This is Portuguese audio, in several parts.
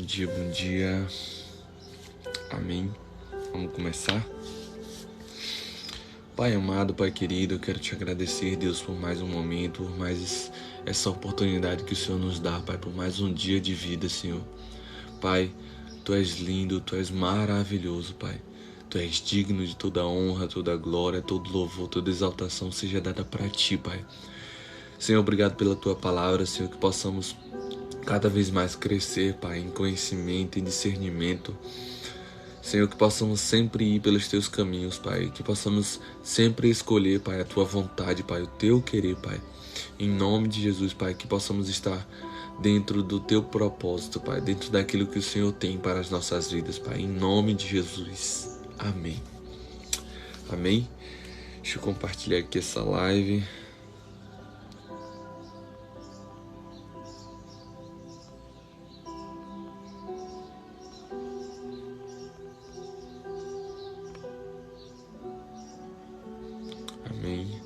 dia, bom dia. Amém. Vamos começar? Pai amado, Pai querido, eu quero te agradecer, Deus, por mais um momento, por mais essa oportunidade que o Senhor nos dá, Pai, por mais um dia de vida, Senhor. Pai, Tu és lindo, Tu és maravilhoso, Pai. Tu és digno de toda honra, toda glória, todo louvor, toda exaltação seja dada para Ti, Pai. Senhor, obrigado pela Tua palavra, Senhor, que possamos cada vez mais crescer, Pai, em conhecimento, em discernimento. Senhor, que possamos sempre ir pelos Teus caminhos, Pai. Que possamos sempre escolher, Pai, a Tua vontade, Pai, o Teu querer, Pai. Em nome de Jesus, Pai, que possamos estar dentro do Teu propósito, Pai. Dentro daquilo que o Senhor tem para as nossas vidas, Pai. Em nome de Jesus. Amém. Amém. Deixa eu compartilhar aqui essa live. Amém.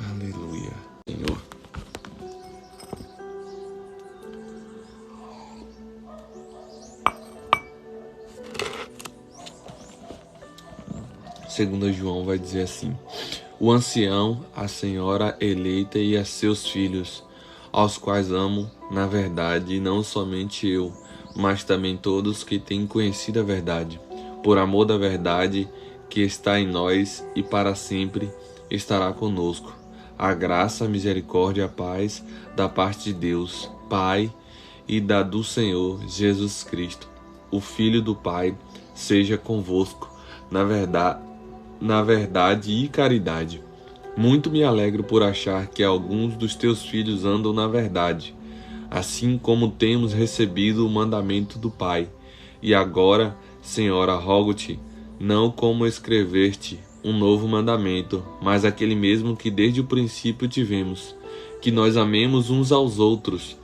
Aleluia. Senhor. Segunda João vai dizer assim: o ancião, a senhora eleita e a seus filhos, aos quais amo na verdade, e não somente eu, mas também todos que têm conhecido a verdade, por amor da verdade que está em nós e para sempre estará conosco. A graça, a misericórdia e a paz da parte de Deus, Pai, e da do Senhor Jesus Cristo, o Filho do Pai, seja convosco, na verdade e caridade. Muito me alegro por achar que alguns dos teus filhos andam na verdade, assim como temos recebido o mandamento do Pai. E agora, Senhora, rogo-te, não como escrever-te um novo mandamento, mas aquele mesmo que desde o princípio tivemos, que nós amemos uns aos outros.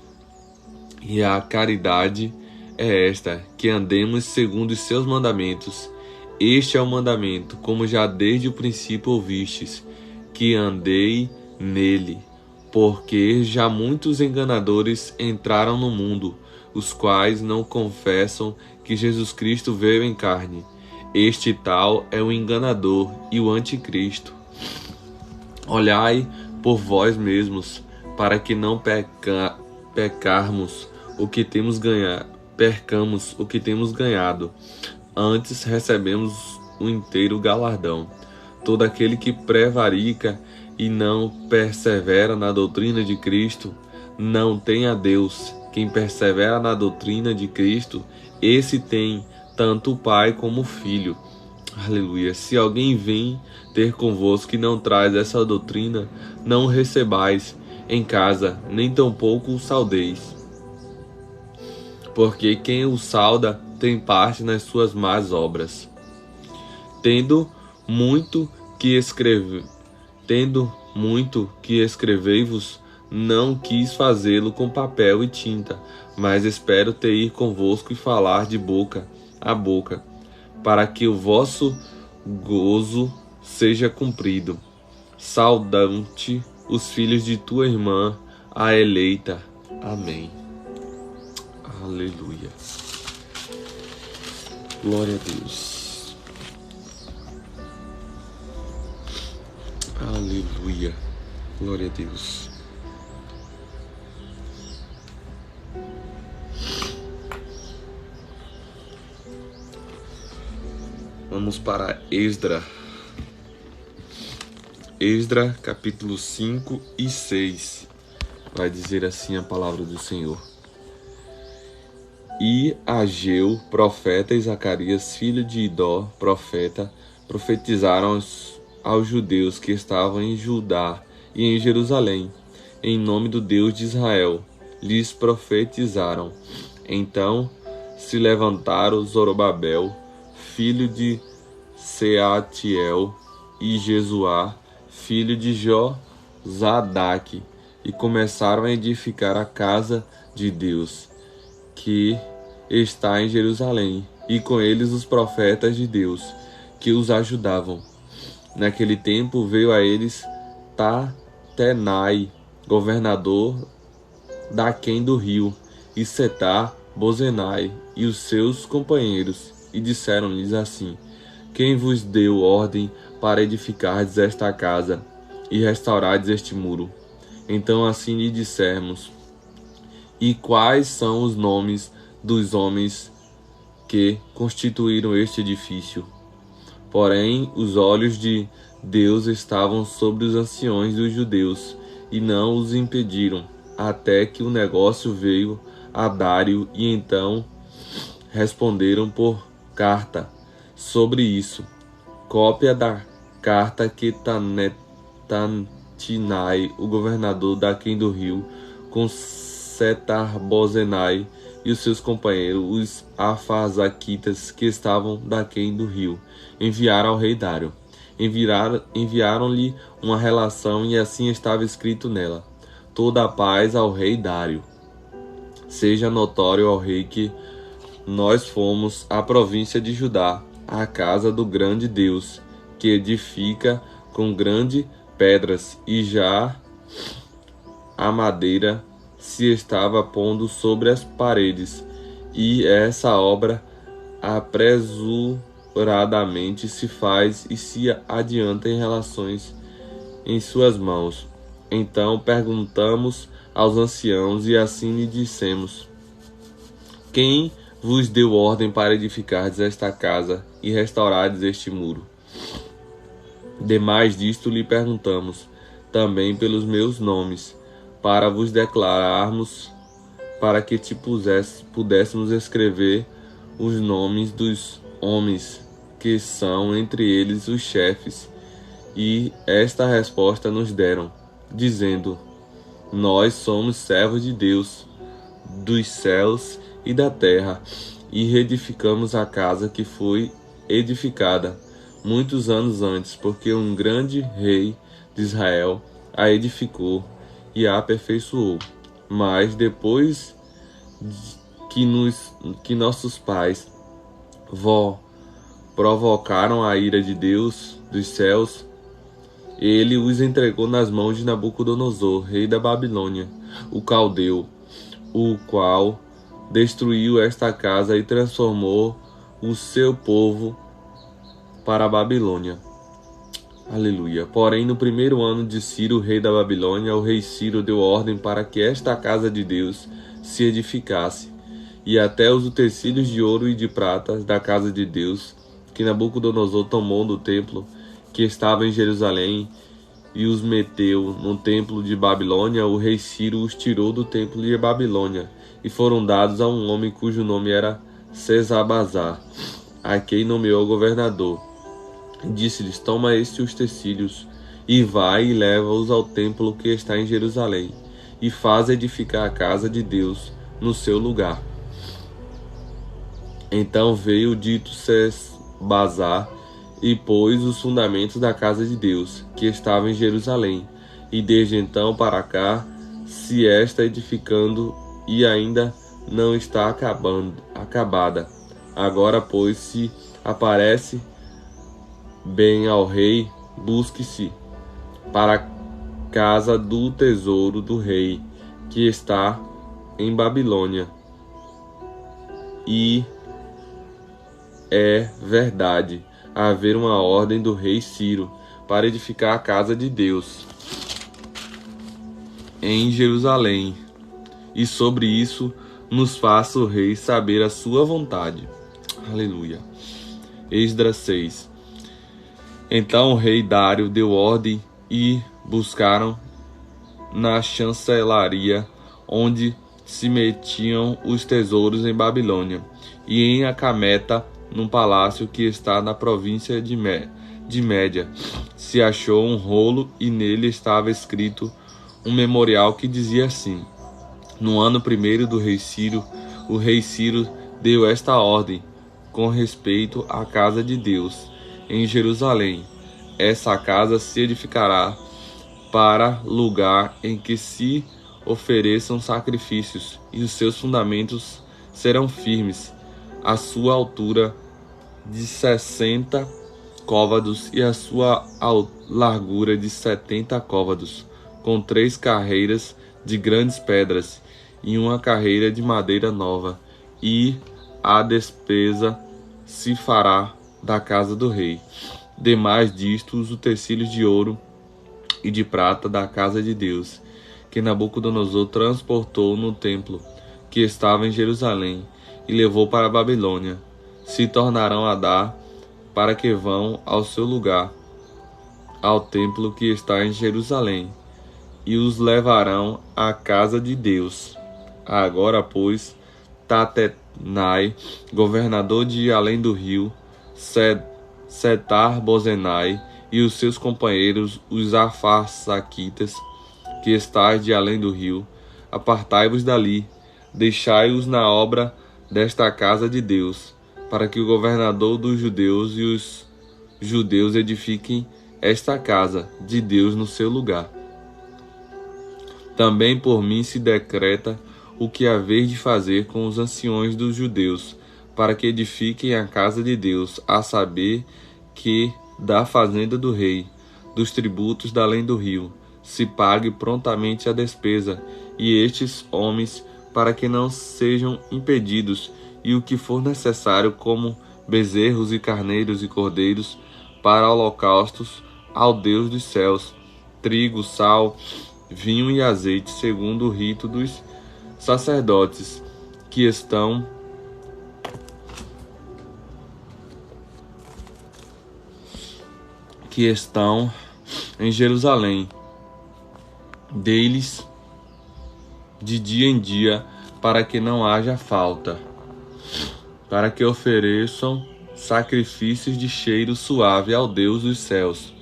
E a caridade é esta, que andemos segundo os seus mandamentos. Este é o mandamento, como já desde o princípio ouvistes, que andei nele, porque já muitos enganadores entraram no mundo, os quais não confessam que Jesus Cristo veio em carne. Este tal é o enganador e o anticristo. Olhai por vós mesmos, para que não percamos o que temos ganhado. Antes recebemos o inteiro galardão. Todo aquele que prevarica e não persevera na doutrina de Cristo, não tem a Deus. Quem persevera na doutrina de Cristo, esse tem tanto o Pai como o Filho. Aleluia. Se alguém vem ter convosco e não traz essa doutrina, não o recebais em casa, nem tampouco o saudeis. Porque quem o sauda tem parte nas suas más obras. Tendo muito que escrevei-vos, não quis fazê-lo com papel e tinta, mas espero ter ir convosco e falar de boca a boca, para que o vosso gozo seja cumprido. Saudam-te os filhos de tua irmã, a eleita. Amém. Aleluia. Glória a Deus. Aleluia. Glória a Deus. Vamos para Esdra. Esdra, capítulo 5 e 6. Vai dizer assim a palavra do Senhor. E Ageu, profeta, e Zacarias, filho de Idó, profeta, profetizaram aos judeus que estavam em Judá e em Jerusalém, em nome do Deus de Israel, lhes profetizaram. Então se levantaram Zorobabel, filho de Seatiel, e Jesuá, filho de Josadaque, e começaram a edificar a casa de Deus, que está em Jerusalém, e com eles os profetas de Deus, que os ajudavam. Naquele tempo veio a eles Tatenai, governador daquém do rio, e Setar, Bozenai e os seus companheiros, e disseram-lhes assim: Quem vos deu ordem para edificardes esta casa e restaurardes este muro? Então assim lhe dissemos: E quais são os nomes dos homens que constituíram este edifício? Porém, os olhos de Deus estavam sobre os anciões dos judeus, e não os impediram, até que o negócio veio a Dário, e então responderam por carta sobre isso. Cópia da carta que Tantinai, o governador daquém do rio, com Setar-Bozenai e os seus companheiros, os afazaquitas que estavam daquém do rio, enviaram ao rei Dário. Enviaram-lhe uma relação, e assim estava escrito nela: Toda a paz ao rei Dário. Seja notório ao rei que nós fomos à província de Judá, à casa do grande Deus, que edifica com grandes pedras, e já a madeira se estava pondo sobre as paredes, e essa obra apresuradamente se faz e se adianta em relações em suas mãos. Então perguntamos aos anciãos, e assim lhe dissemos: Quem vos deu ordem para edificardes esta casa e restaurardes este muro? Demais disto lhe perguntamos, também pelos meus nomes, para vos declararmos, para que te pudéssemos escrever os nomes dos homens, que são entre eles os chefes. E esta resposta nos deram, dizendo: Nós somos servos de Deus, dos céus e da terra, e reedificamos a casa que foi edificada muitos anos antes, porque um grande rei de Israel a edificou e a aperfeiçoou. Mas depois que nossos pais provocaram a ira de Deus dos céus, ele os entregou nas mãos de Nabucodonosor, rei da Babilônia, o caldeu, o qual destruiu esta casa e transformou o seu povo para a Babilônia. Aleluia. Porém, no primeiro ano de Ciro, rei da Babilônia, o rei Ciro deu ordem para que esta casa de Deus se edificasse, e até os utensílios de ouro e de prata da casa de Deus, que Nabucodonosor tomou do templo que estava em Jerusalém, e os meteu no templo de Babilônia, o rei Ciro os tirou do templo de Babilônia, e foram dados a um homem cujo nome era Sesabazar, a quem nomeou governador. Disse-lhes: Toma estes utensílios, e vai e leva-os ao templo que está em Jerusalém, e faz edificar a casa de Deus no seu lugar. Então veio o dito Sesabazar e pôs os fundamentos da casa de Deus, que estava em Jerusalém, e desde então para cá se está edificando, e ainda não está acabada. Agora, pois, se aparece bem ao rei, busque-se para a casa do tesouro do rei, que está em Babilônia. E é verdade haver uma ordem do rei Ciro para edificar a casa de Deus em Jerusalém, e sobre isso nos faça o rei saber a sua vontade. Aleluia. Esdras 6. Então o rei Dário deu ordem, e buscaram na chancelaria, onde se metiam os tesouros em Babilônia, e em Acameta, num palácio que está na província de Média, se achou um rolo, e nele estava escrito um memorial que dizia assim: No ano primeiro do rei Ciro, o rei Ciro deu esta ordem com respeito à casa de Deus em Jerusalém: Essa casa se edificará para lugar em que se ofereçam sacrifícios, e os seus fundamentos serão firmes. A sua altura de 60 côvados e a sua largura de 70 côvados, com 3 carreiras de grandes pedras e uma carreira de madeira nova, e a despesa se fará da casa do rei. Demais disto, os utensílios de ouro e de prata da casa de Deus, que Nabucodonosor transportou no templo que estava em Jerusalém e levou para a Babilônia, se tornarão a dar para que vão ao seu lugar, ao templo que está em Jerusalém, e os levarão à casa de Deus. Agora, pois, Tatenai, governador de além do rio, Setar-Bozenai e os seus companheiros, os Afarsaquitas, que estáis de além do rio, apartai-vos dali, deixai-os na obra desta casa de Deus, para que o governador dos judeus e os judeus edifiquem esta casa de Deus no seu lugar. Também por mim se decreta o que haver de fazer com os anciões dos judeus, para que edifiquem a casa de Deus, a saber que da fazenda do rei, dos tributos da além do rio, se pague prontamente a despesa, e estes homens, para que não sejam impedidos, e o que for necessário, como bezerros e carneiros e cordeiros, para holocaustos ao Deus dos céus, trigo, sal, vinho e azeite, segundo o rito dos sacerdotes que estão em Jerusalém, deles de dia em dia, para que não haja falta, para que ofereçam sacrifícios de cheiro suave ao Deus dos céus.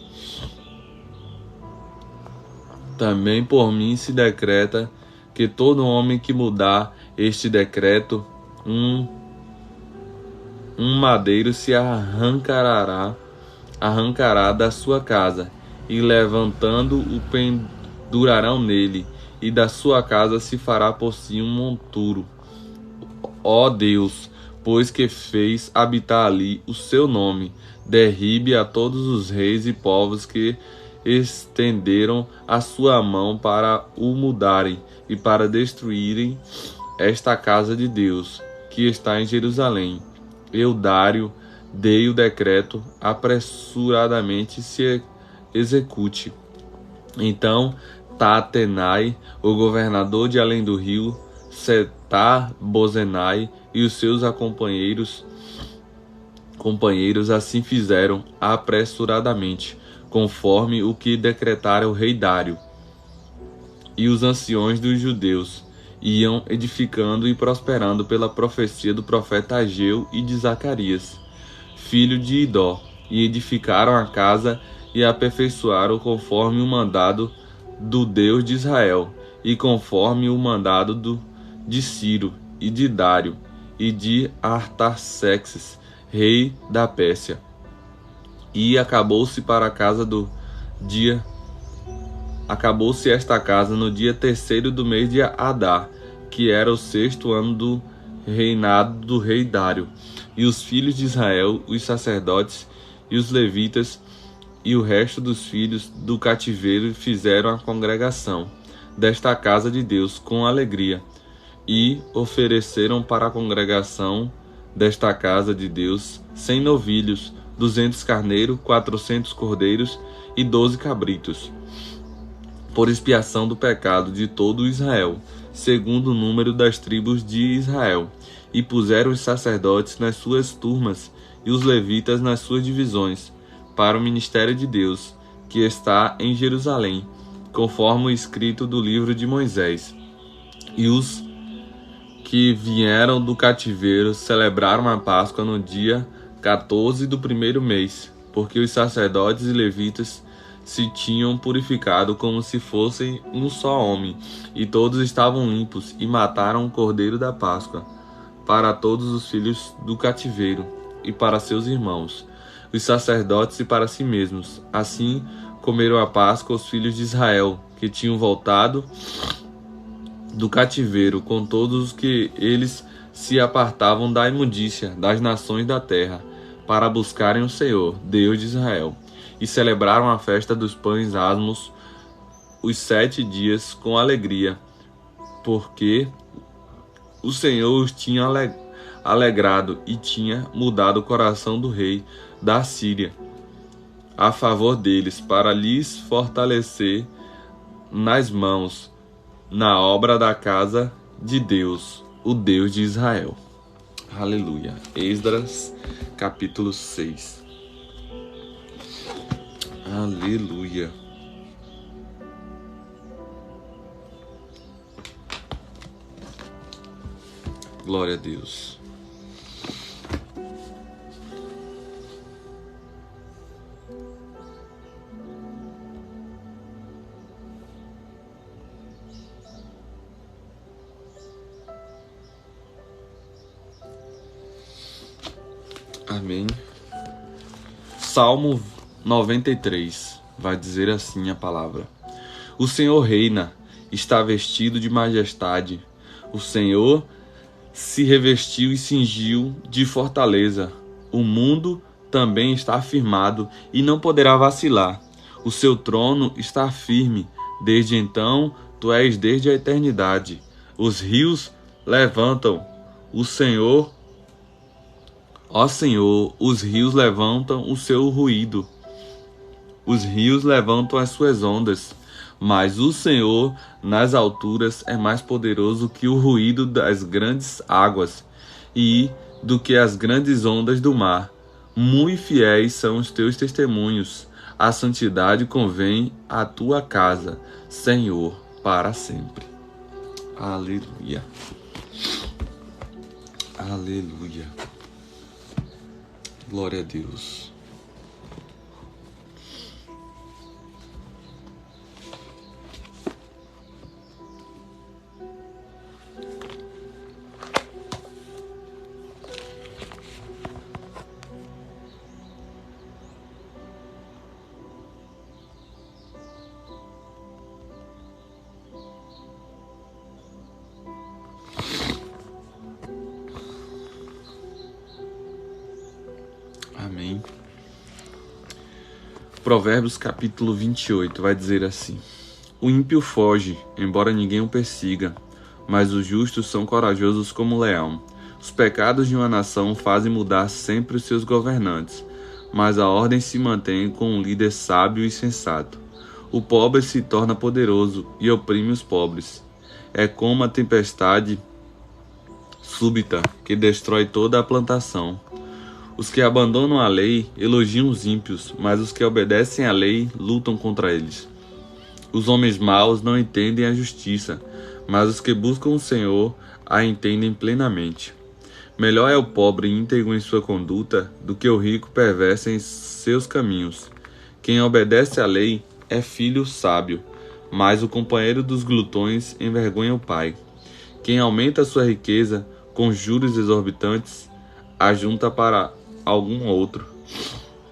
Também por mim se decreta que todo homem que mudar este decreto, um madeiro se arrancará da sua casa, e levantando-o pendurarão nele, e da sua casa se fará por si um monturo. Ó Deus, pois que fez habitar ali o seu nome, derribe a todos os reis e povos que estenderam a sua mão para o mudarem e para destruírem esta casa de Deus, que está em Jerusalém. Eu, Dário, dei o decreto, apressuradamente se execute. Então Tatenai, o governador de além do rio, Setar-Bozenai e os seus companheiros assim fizeram apressuradamente, conforme o que decretara o rei Dário. E os anciões dos judeus iam edificando e prosperando pela profecia do profeta Ageu e de Zacarias, filho de Idó, e edificaram a casa e a aperfeiçoaram conforme o mandado do Deus de Israel, e conforme o mandado de Ciro e de Dário e de Artaxerxes, rei da Pérsia. E acabou-se esta casa no dia 3º do mês de Adar, que era o 6º ano do reinado do rei Dário. E os filhos de Israel, os sacerdotes e os levitas e o resto dos filhos do cativeiro fizeram a congregação desta casa de Deus com alegria, e ofereceram para a congregação desta casa de Deus 100 novilhos, 200 carneiros, 400 cordeiros e 12 cabritos, por expiação do pecado de todo Israel, segundo o número das tribos de Israel. E puseram os sacerdotes nas suas turmas e os levitas nas suas divisões, para o ministério de Deus, que está em Jerusalém, conforme o escrito do livro de Moisés. E os que vieram do cativeiro celebraram a Páscoa no dia 14 do 1º mês, porque os sacerdotes e levitas se tinham purificado como se fossem um só homem, e todos estavam limpos, e mataram o cordeiro da Páscoa para todos os filhos do cativeiro e para seus irmãos, os sacerdotes, e para si mesmos. Assim comeram a Páscoa os filhos de Israel, que tinham voltado do cativeiro, com todos os que eles se apartavam da imundícia das nações da terra, para buscarem o Senhor, Deus de Israel. E celebraram a festa dos pães asmos os 7 dias com alegria, porque o Senhor os tinha alegrado e tinha mudado o coração do rei da Síria a favor deles, para lhes fortalecer nas mãos na obra da casa de Deus, o Deus de Israel. Aleluia. Esdras, capítulo 6. Aleluia. Glória a Deus. Amém. Salmo 93 vai dizer assim a palavra: O Senhor reina, está vestido de majestade. O Senhor se revestiu e cingiu de fortaleza. O mundo também está afirmado e não poderá vacilar. O seu trono está firme. Desde então, tu és desde a eternidade. Os rios levantam. O Senhor, ó Senhor, os rios levantam o seu ruído. Os rios levantam as suas ondas. Mas o Senhor nas alturas é mais poderoso que o ruído das grandes águas e do que as grandes ondas do mar. Muito fiéis são os teus testemunhos. A santidade convém à tua casa, Senhor, para sempre. Aleluia. Aleluia. Glória a Deus. Amém. Provérbios capítulo 28 vai dizer assim: O ímpio foge, embora ninguém o persiga, mas os justos são corajosos como o leão. Os pecados de uma nação fazem mudar sempre os seus governantes, mas a ordem se mantém com um líder sábio e sensato. O pobre se torna poderoso e oprime os pobres. É como a tempestade súbita que destrói toda a plantação. Os que abandonam a lei elogiam os ímpios, mas os que obedecem à lei lutam contra eles. Os homens maus não entendem a justiça, mas os que buscam o Senhor a entendem plenamente. Melhor é o pobre íntegro em sua conduta do que o rico perverso em seus caminhos. Quem obedece à lei é filho sábio, mas o companheiro dos glutões envergonha o pai. Quem aumenta sua riqueza com juros exorbitantes ajunta para algum outro,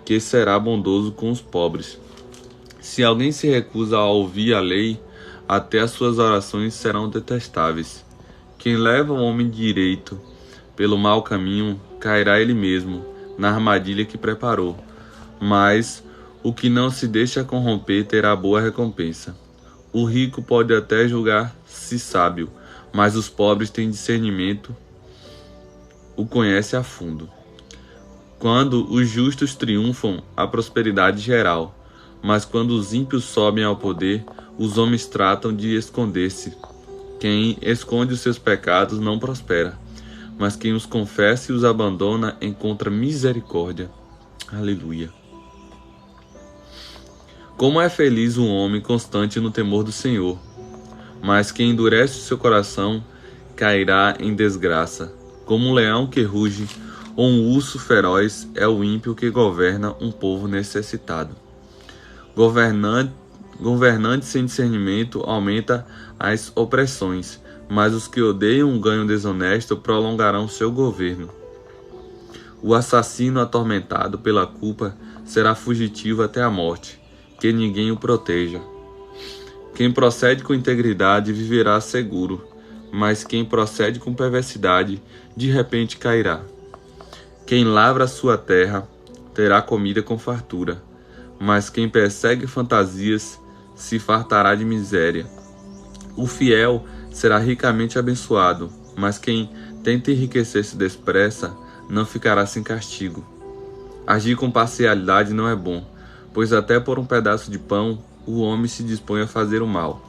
que será bondoso com os pobres. Se alguém se recusa a ouvir a lei, até as suas orações serão detestáveis. Quem leva o homem direito pelo mau caminho, cairá ele mesmo na armadilha que preparou. Mas o que não se deixa corromper terá boa recompensa. O rico pode até julgar-se sábio, mas os pobres têm discernimento, o conhece a fundo. Quando os justos triunfam, a prosperidade geral, mas quando os ímpios sobem ao poder, os homens tratam de esconder-se. Quem esconde os seus pecados não prospera, mas quem os confessa e os abandona encontra misericórdia. Aleluia. Como é feliz um homem constante no temor do Senhor, mas quem endurece o seu coração cairá em desgraça. Como um leão que ruge, ou um urso feroz, é o ímpio que governa um povo necessitado. Governante sem discernimento aumenta as opressões, mas os que odeiam um ganho desonesto prolongarão seu governo. O assassino atormentado pela culpa será fugitivo até a morte, que ninguém o proteja. Quem procede com integridade viverá seguro, mas quem procede com perversidade de repente cairá. Quem lavra a sua terra terá comida com fartura, mas quem persegue fantasias se fartará de miséria. O fiel será ricamente abençoado, mas quem tenta enriquecer-se depressa, não ficará sem castigo. Agir com parcialidade não é bom, pois até por um pedaço de pão o homem se dispõe a fazer o mal.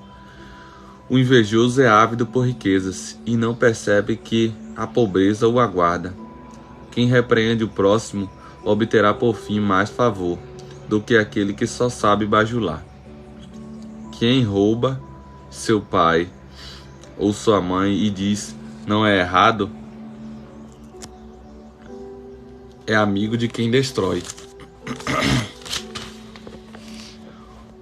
O invejoso é ávido por riquezas e não percebe que a pobreza o aguarda. Quem repreende o próximo obterá por fim mais favor do que aquele que só sabe bajular. Quem rouba seu pai ou sua mãe e diz não é errado, é amigo de quem destrói.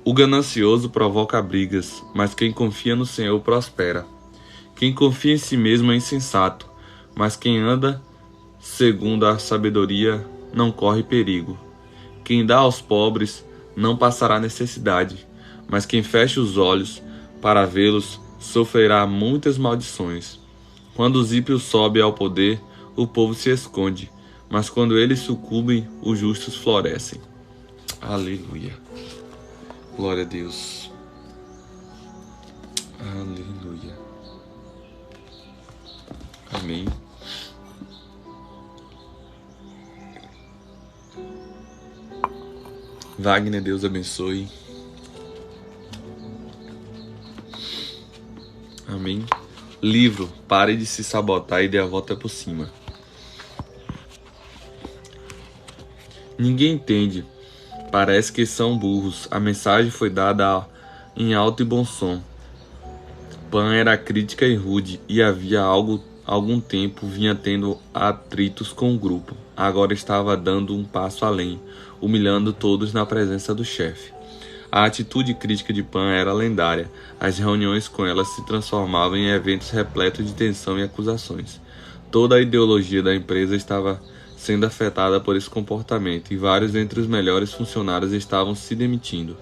O ganancioso provoca brigas, mas quem confia no Senhor prospera. Quem confia em si mesmo é insensato, mas quem anda segundo a sabedoria não corre perigo. Quem dá aos pobres não passará necessidade, mas quem fecha os olhos para vê-los sofrerá muitas maldições. Quando os ímpios sobem ao poder, o povo se esconde, mas quando eles sucumbem, os justos florescem. Aleluia. Glória a Deus. Aleluia. Amém. Wagner, Deus abençoe. Amém. Livro, pare de se sabotar e dê a volta por cima. Ninguém entende. Parece que são burros. A mensagem foi dada em alto e bom som. Pan era crítica e rude, e havia algum tempo vinha tendo atritos com o grupo. Agora estava dando um passo além, humilhando todos na presença do chefe. A atitude crítica de Pan era lendária. As reuniões com ela se transformavam em eventos repletos de tensão e acusações. Toda a ideologia da empresa estava sendo afetada por esse comportamento, e vários entre os melhores funcionários estavam se demitindo,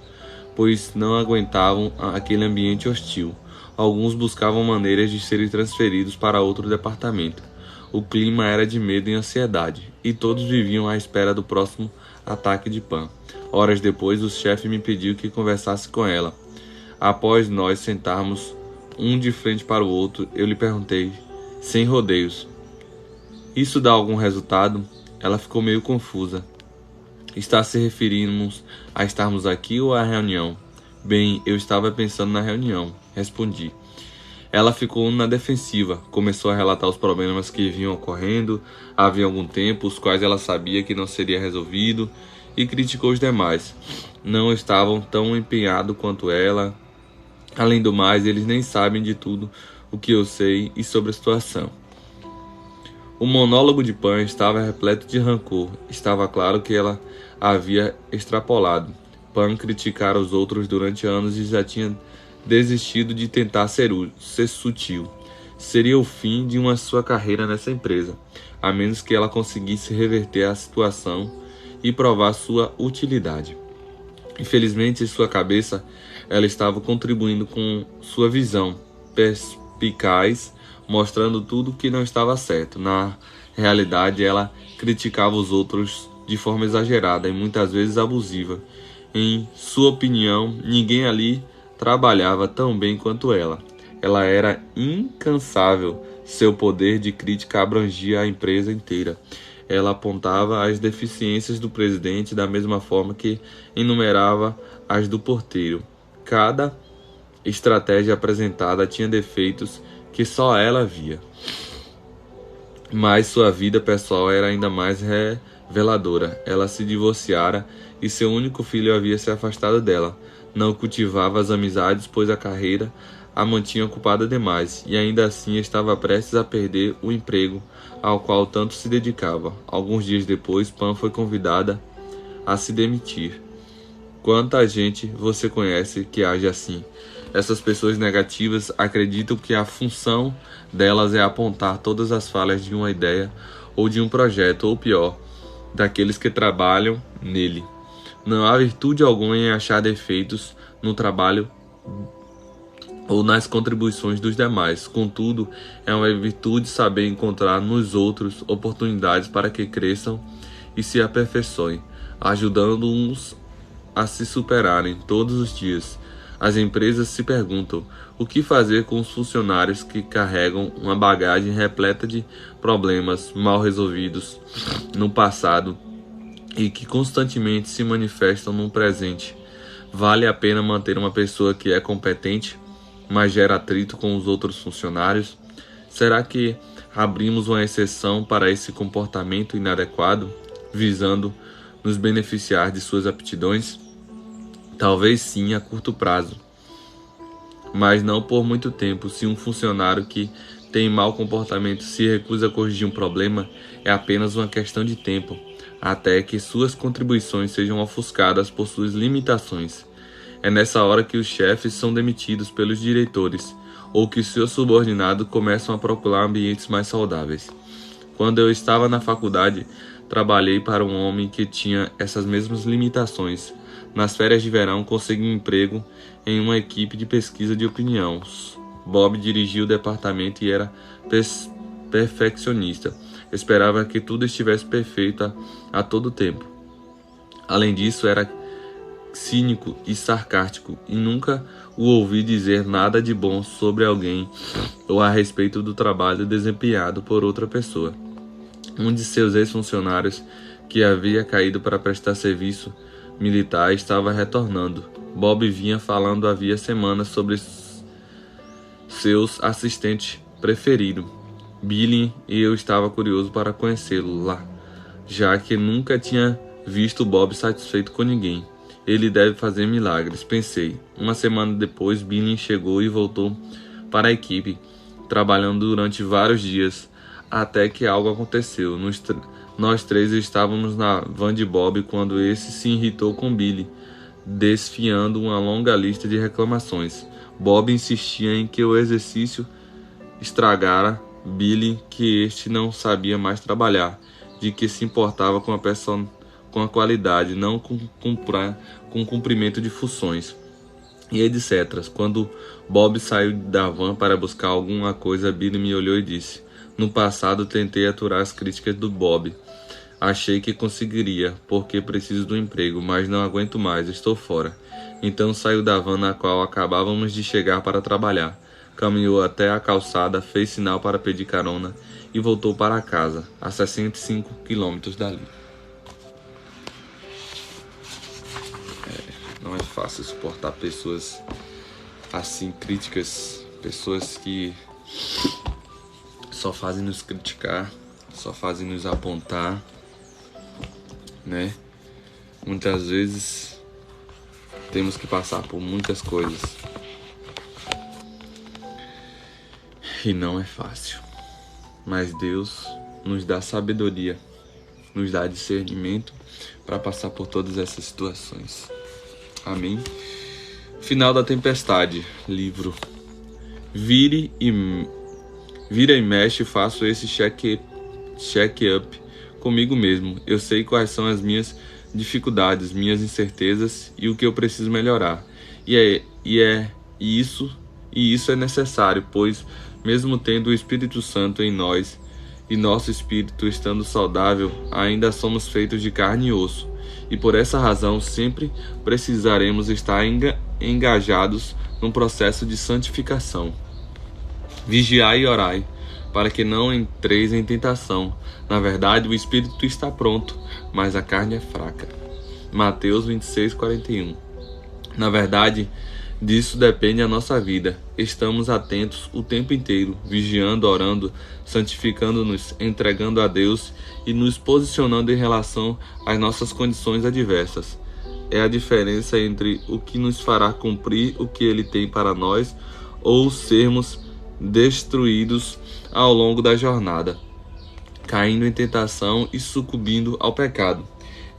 pois não aguentavam aquele ambiente hostil. Alguns buscavam maneiras de serem transferidos para outro departamento. O clima era de medo e ansiedade, e todos viviam à espera do próximo ataque de Pan. Horas depois, o chefe me pediu que conversasse com ela. Após nós sentarmos um de frente para o outro, eu lhe perguntei, sem rodeios, isso dá algum resultado? Ela ficou meio confusa. Está se referindo a estarmos aqui ou à reunião? Bem, eu estava pensando na reunião, respondi. Ela ficou na defensiva, começou a relatar os problemas que vinham ocorrendo havia algum tempo, os quais ela sabia que não seria resolvido, e criticou os demais. Não estavam tão empenhados quanto ela. Além do mais, eles nem sabem de tudo o que eu sei e sobre a situação. O monólogo de Pan estava repleto de rancor. Estava claro que ela havia extrapolado. Pan criticara os outros durante anos e já tinha desistido de tentar ser sutil. Seria o fim de sua carreira nessa empresa, a menos que ela conseguisse reverter a situação e provar sua utilidade. Infelizmente, em sua cabeça, ela estava contribuindo com sua visão perspicaz, mostrando tudo que não estava certo. Na realidade, ela criticava os outros de forma exagerada e muitas vezes abusiva. Em sua opinião, ninguém ali trabalhava tão bem quanto ela. Ela era incansável. Seu poder de crítica abrangia a empresa inteira. Ela apontava as deficiências do presidente da mesma forma que enumerava as do porteiro. Cada estratégia apresentada tinha defeitos que só ela via. Mas sua vida pessoal era ainda mais reveladora. Ela se divorciara e seu único filho havia se afastado dela. Não cultivava as amizades, pois a carreira a mantinha ocupada demais, e ainda assim estava prestes a perder o emprego ao qual tanto se dedicava. Alguns dias depois, Pan foi convidada a se demitir. Quanta gente você conhece que age assim? Essas pessoas negativas acreditam que a função delas é apontar todas as falhas de uma ideia ou de um projeto, ou pior, daqueles que trabalham nele. Não há virtude alguma em achar defeitos no trabalho ou nas contribuições dos demais. Contudo, é uma virtude saber encontrar nos outros oportunidades para que cresçam e se aperfeiçoem, ajudando uns a se superarem todos os dias. As empresas se perguntam o que fazer com os funcionários que carregam uma bagagem repleta de problemas mal resolvidos no passado e que constantemente se manifestam no presente. Vale a pena manter uma pessoa que é competente, mas gera atrito com os outros funcionários? Será que abrimos uma exceção para esse comportamento inadequado, visando nos beneficiar de suas aptidões? Talvez sim a curto prazo, mas não por muito tempo. Se um funcionário que tem mau comportamento se recusa a corrigir um problema, é apenas uma questão de tempo, até que suas contribuições sejam ofuscadas por suas limitações. É nessa hora que os chefes são demitidos pelos diretores, ou que seus subordinados começam a procurar ambientes mais saudáveis. Quando eu estava na faculdade, trabalhei para um homem que tinha essas mesmas limitações. Nas férias de verão, consegui um emprego em uma equipe de pesquisa de opinião. Bob dirigia o departamento e era perfeccionista. Esperava que tudo estivesse perfeito a todo tempo. Além disso, era cínico e sarcástico, e nunca o ouvi dizer nada de bom sobre alguém ou a respeito do trabalho desempenhado por outra pessoa. Um de seus ex-funcionários, que havia caído para prestar serviço militar, estava retornando. Bob vinha falando havia semanas sobre seus assistentes preferidos, Billy, e eu estava curioso para conhecê-lo lá, já que nunca tinha visto Bob satisfeito com ninguém. Ele deve fazer milagres, pensei. Uma semana depois, Billy chegou e voltou para a equipe, trabalhando durante vários dias, até que algo aconteceu. Nós três estávamos na van de Bob quando esse se irritou com Billy, desfiando uma longa lista de reclamações. Bob insistia em que o exercício estragara Billy, que este não sabia mais trabalhar, de que se importava com a qualidade, não com o cumprimento de funções, e etc. Quando Bob saiu da van para buscar alguma coisa, Billy me olhou e disse: no passado tentei aturar as críticas do Bob. Achei que conseguiria, porque preciso do emprego, mas não aguento mais, estou fora. Então saiu da van na qual acabávamos de chegar para trabalhar. Caminhou até a calçada, fez sinal para pedir carona e voltou para casa, a 65 quilômetros dali. Não é fácil suportar pessoas assim críticas, pessoas que só fazem nos criticar, só fazem nos apontar, né? Muitas vezes temos que passar por muitas coisas e não é fácil, mas Deus nos dá sabedoria, nos dá discernimento para passar por todas essas situações. Amém? Final da tempestade, livro. Vira e mexe, faço esse check-up comigo mesmo. Eu sei quais são as minhas dificuldades, minhas incertezas e o que eu preciso melhorar. E isso é necessário, pois mesmo tendo o Espírito Santo em nós e nosso espírito estando saudável, ainda somos feitos de carne e osso. E por essa razão sempre precisaremos estar engajados num processo de santificação. Vigiai e orai, para que não entreis em tentação. Na verdade, o espírito está pronto, mas a carne é fraca. Mateus 26:41. Na verdade, disso depende a nossa vida. Estamos atentos o tempo inteiro, vigiando, orando, santificando-nos, entregando a Deus e nos posicionando em relação às nossas condições adversas. É a diferença entre o que nos fará cumprir o que Ele tem para nós ou sermos destruídos ao longo da jornada, caindo em tentação e sucumbindo ao pecado.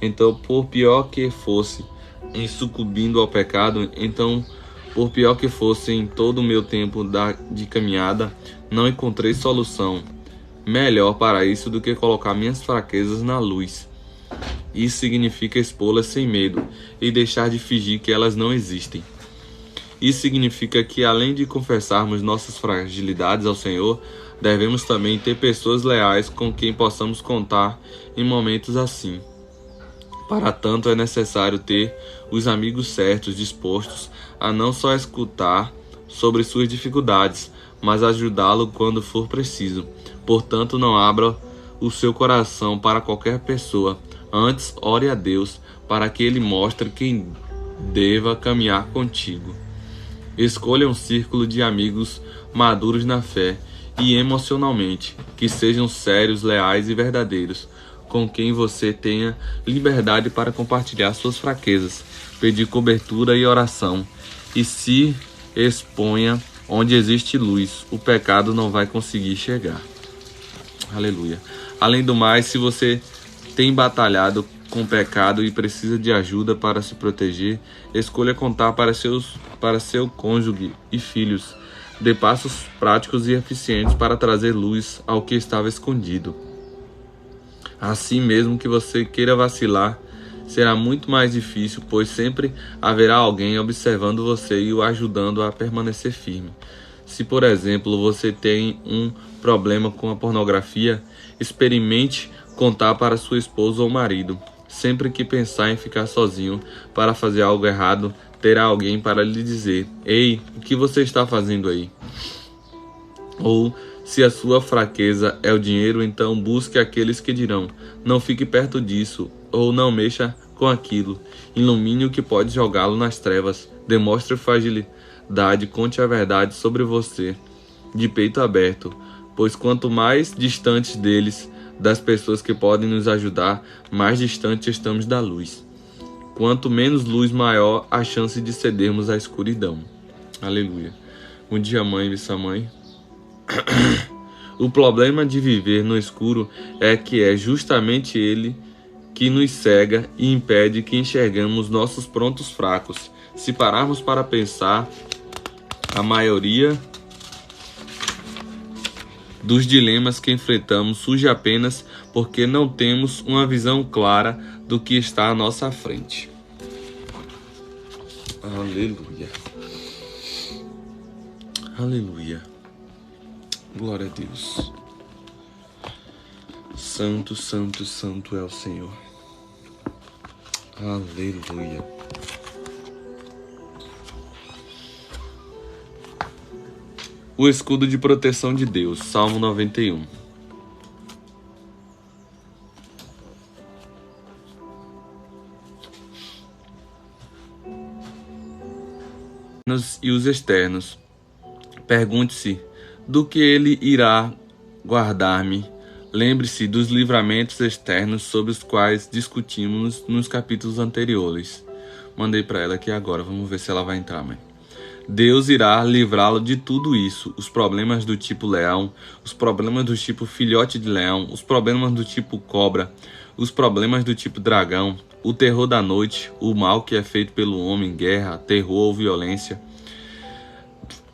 Então, por pior que fosse em sucumbindo ao pecado, por pior que fosse em todo o meu tempo de caminhada, não encontrei solução melhor para isso do que colocar minhas fraquezas na luz. Isso significa expô-las sem medo e deixar de fingir que elas não existem. Isso significa que, além de confessarmos nossas fragilidades ao Senhor, devemos também ter pessoas leais com quem possamos contar em momentos assim. Para tanto, é necessário ter os amigos certos, dispostos a não só escutar sobre suas dificuldades, mas ajudá-lo quando for preciso. Portanto, não abra o seu coração para qualquer pessoa. Antes, ore a Deus para que Ele mostre quem deva caminhar contigo. Escolha um círculo de amigos maduros na fé e emocionalmente, que sejam sérios, leais e verdadeiros, com quem você tenha liberdade para compartilhar suas fraquezas, pedir cobertura e oração, e se exponha onde existe luz. O pecado não vai conseguir chegar. Aleluia. Além do mais, se você tem batalhado com o pecado e precisa de ajuda para se proteger, escolha contar para seu cônjuge e filhos. Dê passos práticos e eficientes para trazer luz ao que estava escondido. Assim, mesmo que você queira vacilar, será muito mais difícil, pois sempre haverá alguém observando você e o ajudando a permanecer firme. Se, por exemplo, você tem um problema com a pornografia, experimente contar para sua esposa ou marido. Sempre que pensar em ficar sozinho para fazer algo errado, terá alguém para lhe dizer: "Ei, o que você está fazendo aí?" Ou, se a sua fraqueza é o dinheiro, então busque aqueles que dirão: "Não fique perto disso", ou "Não mexa com aquilo". Ilumine o que pode jogá-lo nas trevas. Demonstre fragilidade, conte a verdade sobre você, de peito aberto, pois quanto mais distantes deles, das pessoas que podem nos ajudar, mais distantes estamos da luz. Quanto menos luz, maior a chance de cedermos à escuridão. Aleluia. Bom dia, mãe e sua mãe. O problema de viver no escuro é que é justamente ele que nos cega e impede que enxergamos nossos pontos fracos. Se pararmos para pensar, a maioria dos dilemas que enfrentamos surge apenas porque não temos uma visão clara do que está à nossa frente. Aleluia. Aleluia. Glória a Deus. Santo, santo, santo é o Senhor. Aleluia. O escudo de proteção de Deus, Salmo 91. E os externos. Pergunte-se do que ele irá guardar-me. Lembre-se dos livramentos externos sobre os quais discutimos nos capítulos anteriores. Mandei para ela aqui agora, vamos ver se ela vai entrar, mãe. Deus irá livrá-lo de tudo isso, os problemas do tipo leão, os problemas do tipo filhote de leão, os problemas do tipo cobra, os problemas do tipo dragão, o terror da noite, o mal que é feito pelo homem, guerra, terror ou violência,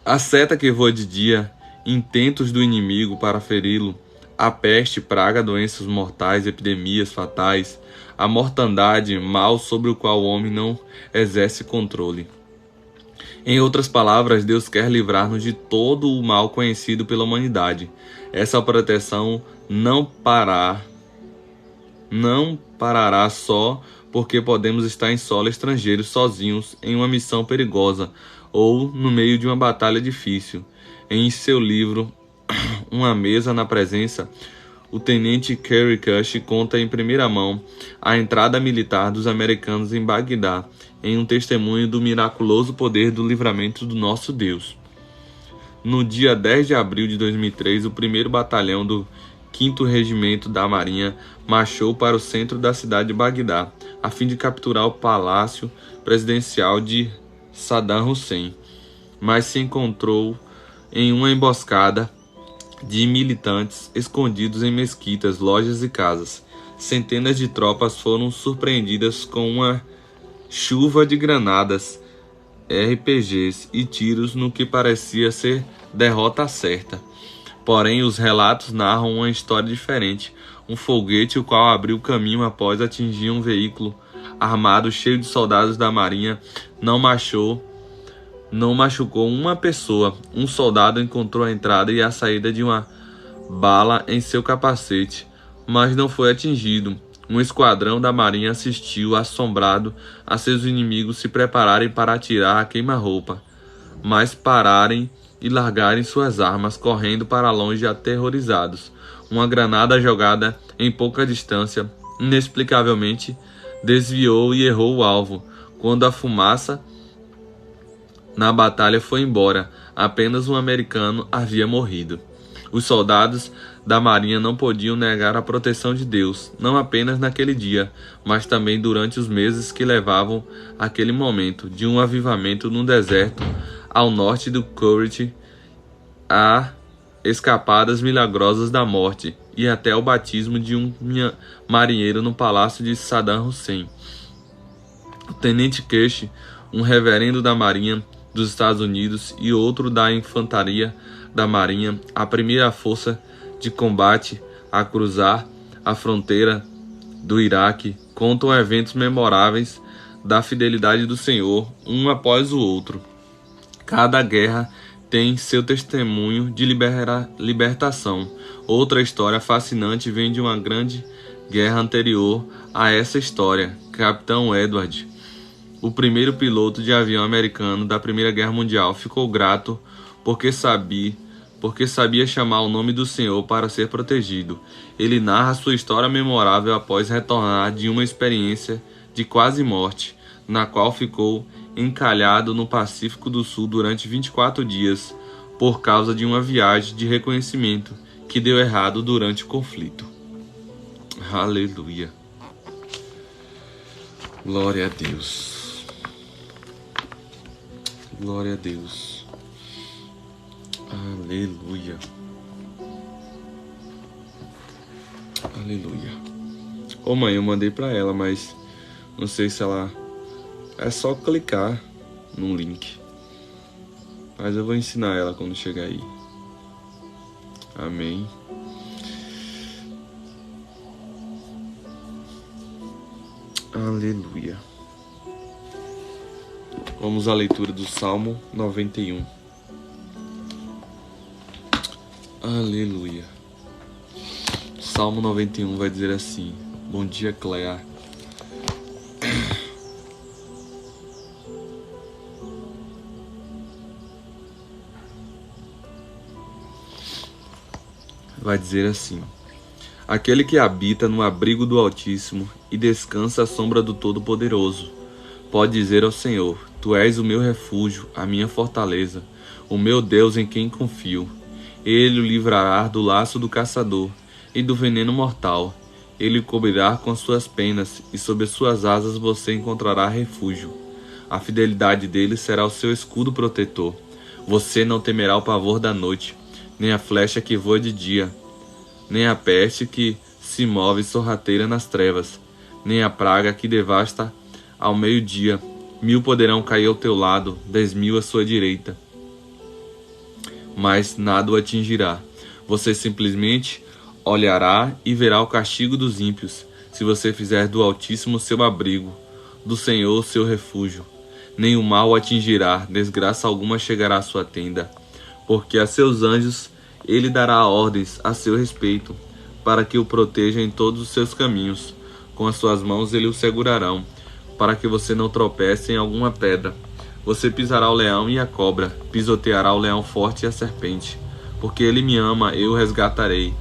a seta que voa de dia, intentos do inimigo para feri-lo, a peste, praga, doenças mortais, epidemias fatais, a mortandade, mal sobre o qual o homem não exerce controle. Em outras palavras, Deus quer livrar-nos de todo o mal conhecido pela humanidade. Essa proteção não parará só porque podemos estar em solo estrangeiro sozinhos em uma missão perigosa ou no meio de uma batalha difícil. Em seu livro Uma Mesa na Presença, o tenente Kerry Cush conta em primeira mão a entrada militar dos americanos em Bagdá, em um testemunho do miraculoso poder do livramento do nosso Deus. No dia 10 de abril de 2003, o 1º Batalhão do 5º Regimento da Marinha marchou para o centro da cidade de Bagdá, a fim de capturar o palácio presidencial de Saddam Hussein, mas se encontrou em uma emboscada de militantes escondidos em mesquitas, lojas e casas. Centenas de tropas foram surpreendidas com uma chuva de granadas, RPGs e tiros no que parecia ser derrota certa. Porém, os relatos narram uma história diferente. Um foguete, o qual abriu caminho após atingir um veículo armado cheio de soldados da marinha, não machucou uma pessoa. Um soldado encontrou a entrada e a saída de uma bala em seu capacete, mas não foi atingido. Um esquadrão da marinha assistiu, assombrado, a seus inimigos se prepararem para atirar a queima-roupa, mas pararem e largarem suas armas, correndo para longe aterrorizados. Uma granada jogada em pouca distância, inexplicavelmente, desviou e errou o alvo. Quando a fumaça na batalha foi embora, apenas um americano havia morrido. Os soldados da marinha não podiam negar a proteção de Deus, não apenas naquele dia, mas também durante os meses que levavam aquele momento de um avivamento no deserto ao norte do Kuwait, a escapadas milagrosas da morte e até o batismo de um marinheiro no palácio de Saddam Hussein. O tenente Kirsch, um reverendo da marinha dos Estados Unidos e outro da infantaria da marinha, a primeira força de combate a cruzar a fronteira do Iraque, contam eventos memoráveis da fidelidade do Senhor, um após o outro. Cada guerra tem seu testemunho de libertação. Outra história fascinante vem de uma grande guerra anterior a essa história. Capitão Edward, o primeiro piloto de avião americano da Primeira Guerra Mundial, ficou grato porque sabia chamar o nome do Senhor para ser protegido. Ele narra sua história memorável após retornar de uma experiência de quase morte, na qual ficou encalhado no Pacífico do Sul durante 24 dias por causa de uma viagem de reconhecimento que deu errado durante o conflito. Aleluia. Glória a Deus. Glória a Deus. Aleluia. Aleluia. Ô mãe, eu mandei pra ela, mas não sei se ela... É só clicar no link. Mas eu vou ensinar ela quando chegar aí. Amém. Aleluia. Vamos à leitura do Salmo 91. Aleluia. Salmo 91 vai dizer assim: Bom dia, Cleia. Vai dizer assim: Aquele que habita no abrigo do Altíssimo e descansa à sombra do Todo-Poderoso, pode dizer ao Senhor: Tu és o meu refúgio, a minha fortaleza, o meu Deus em quem confio. Ele o livrará do laço do caçador e do veneno mortal. Ele o cobrirá com as suas penas, e sob as suas asas você encontrará refúgio. A fidelidade dele será o seu escudo protetor. Você não temerá o pavor da noite, nem a flecha que voa de dia, nem a peste que se move sorrateira nas trevas, nem a praga que devasta ao meio-dia. 1000 poderão cair ao teu lado, 10.000 à sua direita, mas nada o atingirá. Você simplesmente olhará e verá o castigo dos ímpios, se você fizer do Altíssimo seu abrigo, do Senhor seu refúgio. Nem o mal o atingirá, desgraça alguma chegará à sua tenda, porque a seus anjos ele dará ordens a seu respeito, para que o proteja em todos os seus caminhos. Com as suas mãos ele o segurarão, para que você não tropece em alguma pedra. Você pisará o leão e a cobra, pisoteará o leão forte e a serpente. Porque ele me ama, eu o resgatarei.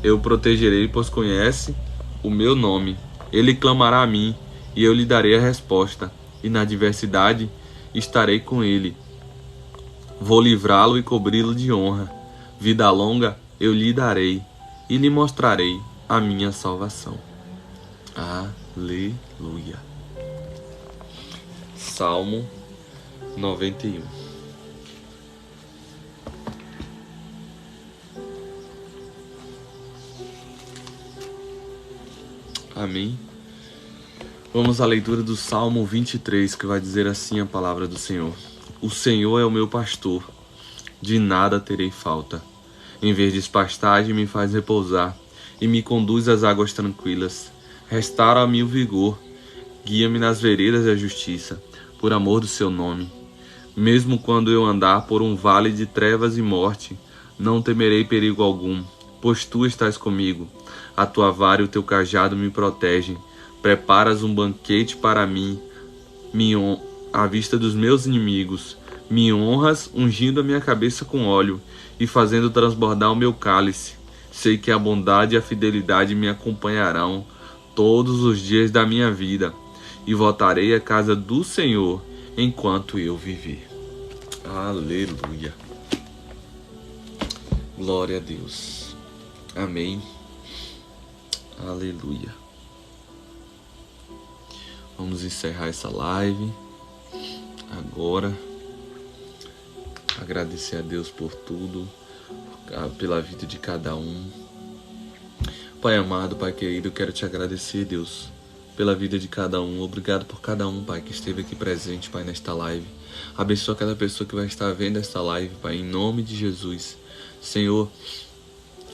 Eu o protegerei, pois conhece o meu nome. Ele clamará a mim, e eu lhe darei a resposta. E na adversidade estarei com ele. Vou livrá-lo e cobri-lo de honra. Vida longa eu lhe darei, e lhe mostrarei a minha salvação. Aleluia. Salmo 91. Amém. Vamos à leitura do Salmo 23, que vai dizer assim a palavra do Senhor: O Senhor é o meu pastor, de nada terei falta. Em verdes pastagens me faz repousar, e me conduz às águas tranquilas. Restaura-me o vigor, guia-me nas veredas da justiça, por amor do seu nome. Mesmo quando eu andar por um vale de trevas e morte, não temerei perigo algum, pois tu estás comigo. A tua vara e o teu cajado me protegem. Preparas um banquete para mim, à vista dos meus inimigos. Me honras ungindo a minha cabeça com óleo e fazendo transbordar o meu cálice. Sei que a bondade e a fidelidade me acompanharão todos os dias da minha vida e voltarei à casa do Senhor enquanto eu viver. Aleluia. Glória a Deus. Amém. Aleluia. Vamos encerrar essa live agora. Agradecer a Deus por tudo, pela vida de cada um. Pai amado, Pai querido, eu quero te agradecer, Deus, pela vida de cada um. Obrigado por cada um, Pai, que esteve aqui presente, Pai, nesta live. Abençoa cada pessoa que vai estar vendo esta live, Pai, em nome de Jesus. Senhor,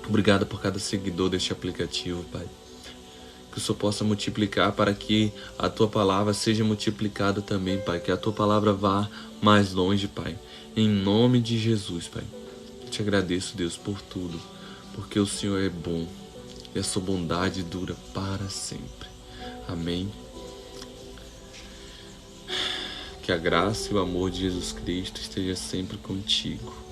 obrigado por cada seguidor deste aplicativo, Pai. Que o Senhor possa multiplicar para que a Tua palavra seja multiplicada também, Pai. Que a Tua palavra vá mais longe, Pai. Em nome de Jesus, Pai. Eu te agradeço, Deus, por tudo. Porque o Senhor é bom e a sua bondade dura para sempre. Amém. Que a graça e o amor de Jesus Cristo esteja sempre contigo.